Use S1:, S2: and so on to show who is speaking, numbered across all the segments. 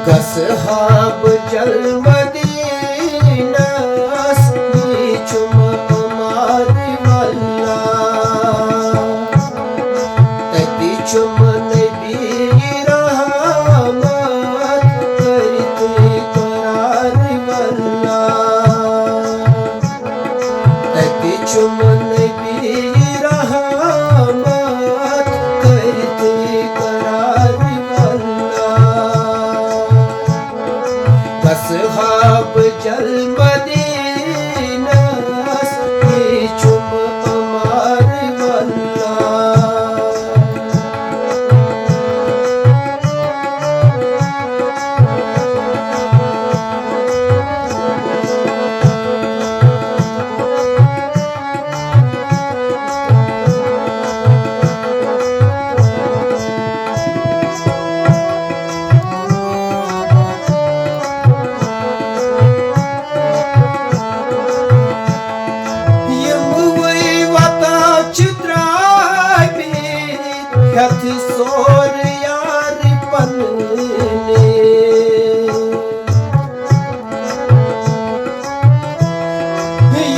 S1: Gashab jal Madinas bichum amar walla bichum nabi rahmat karte qarar walla bichum nabi rahmat karte qarar walla Gashab jal Madinas bichum amar walla Hat sor yaar panne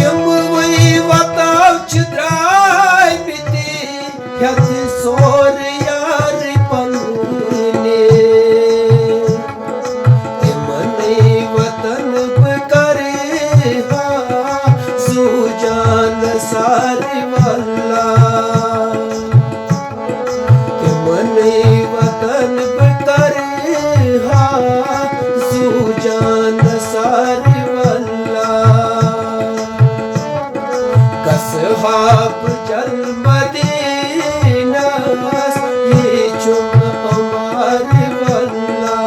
S1: yum vai vatav chudrai biti hat sor yaar panne mane vatan kare ha sujan sar walla मने वतन करे हा सुजान सार वल्ला गशब जल मदीनास ये चुम अमार वल्ला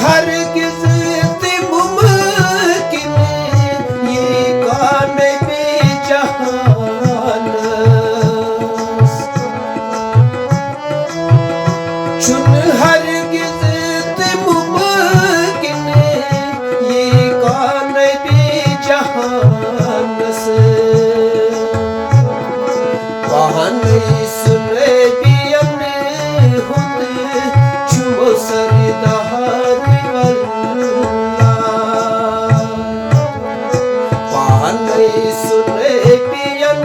S1: हरगिज़ ते मुमकिन ये कान बेजहान चुन हरगिज़ ते मुमकिन ये कान बेजहान से वाहन सुने बियन खुद चुमो सरदा सुने पियन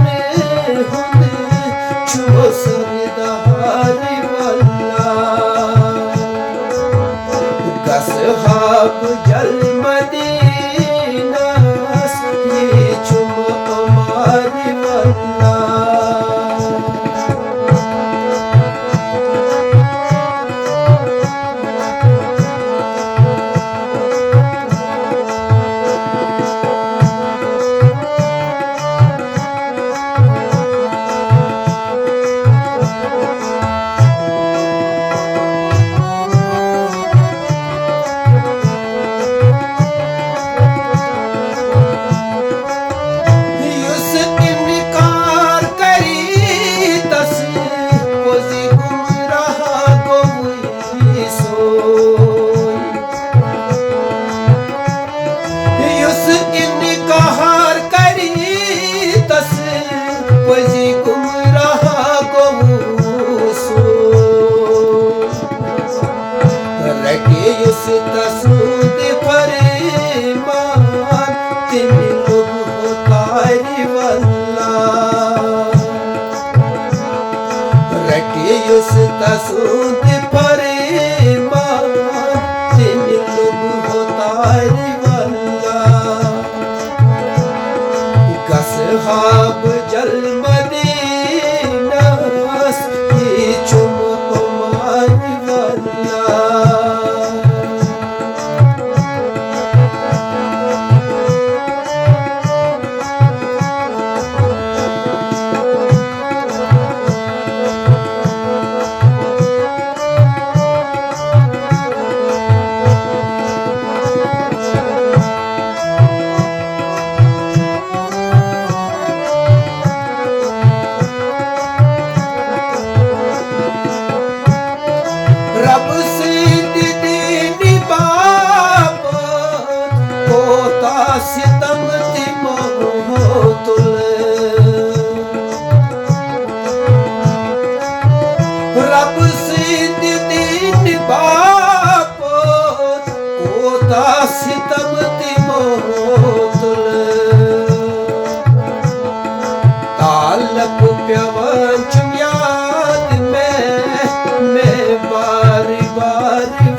S1: हुन चुमो सरदार वल्ला गशब जल मदीनास ये चुम अमार वल्ला तसूद फरमान तिन लोग होतार वल्ला रटियुस तसूद फरमान तिन लोग होतार वल्ला गशब जल मदीनास ये चुम अमार वल्ला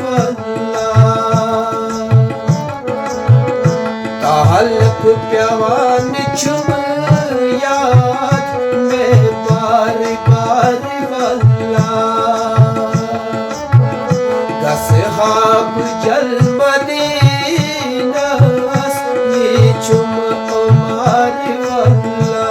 S1: वल्ला तालप प्यावान चुम याद में बार बार वल्ला गसहाब जल मदीनास ये चुम उमर वल्ला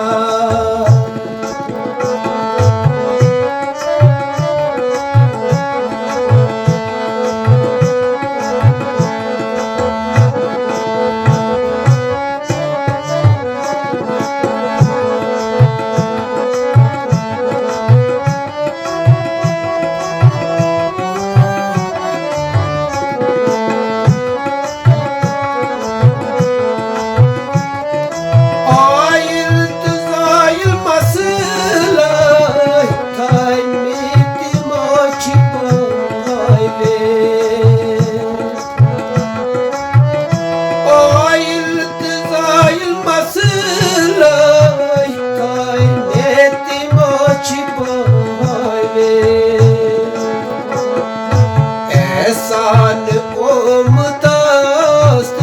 S1: एहसान ओमतास्तोन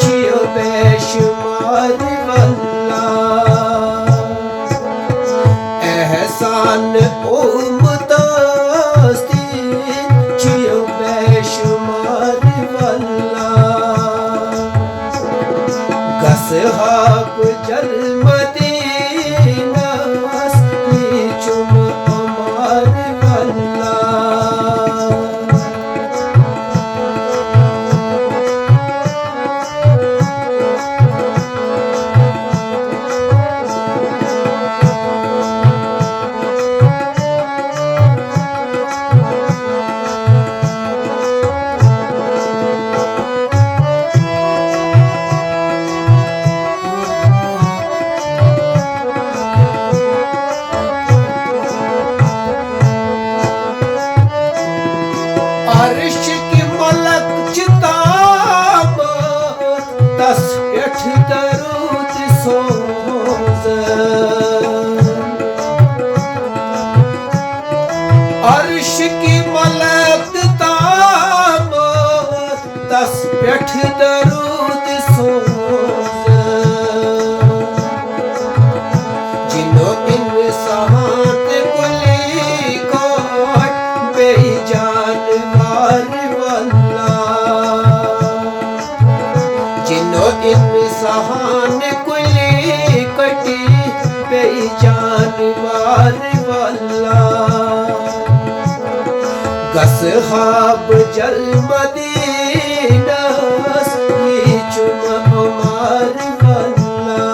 S1: चियो बेशुमार वल्ला एहसान ओमतास्तीन चियो बेशुमार वल्ला गसहाब जल मदीनास ये चुम उमर वल्ला अर्श की मलक चिताब तस पेठ दरूद सोज अर्श की मलक ताब तस पेठ दरूद सोज जिनो इंसान कुली कोट बेजान वल्ला जिनो इंसान कुली कटी बेजान वल्ला गसहाब जल मदीनास ये चुम उमर वल्ला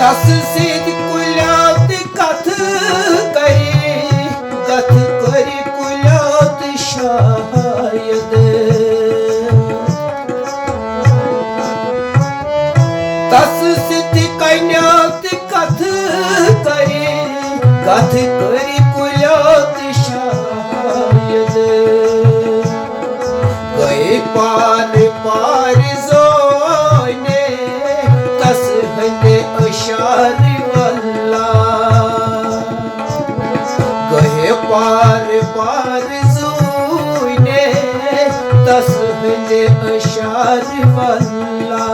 S1: तस सिद कुल्यात कथ करी कुल्यात शायद तस सिद कन्यात कथ करी कुल्यात शायद गए पार पार जोने तस हने अशार वल्ला गए पार पार जोने तस हने अशार वल्ला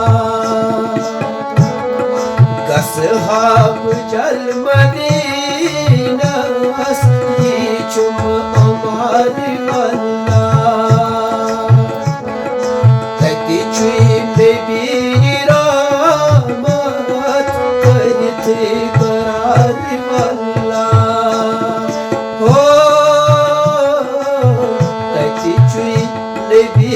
S1: गसहाब जल मदीनास ये चुम उमर वल्ला तकी चुई बेबी रामत करते करार वल्ला हो तकी चुई बेबी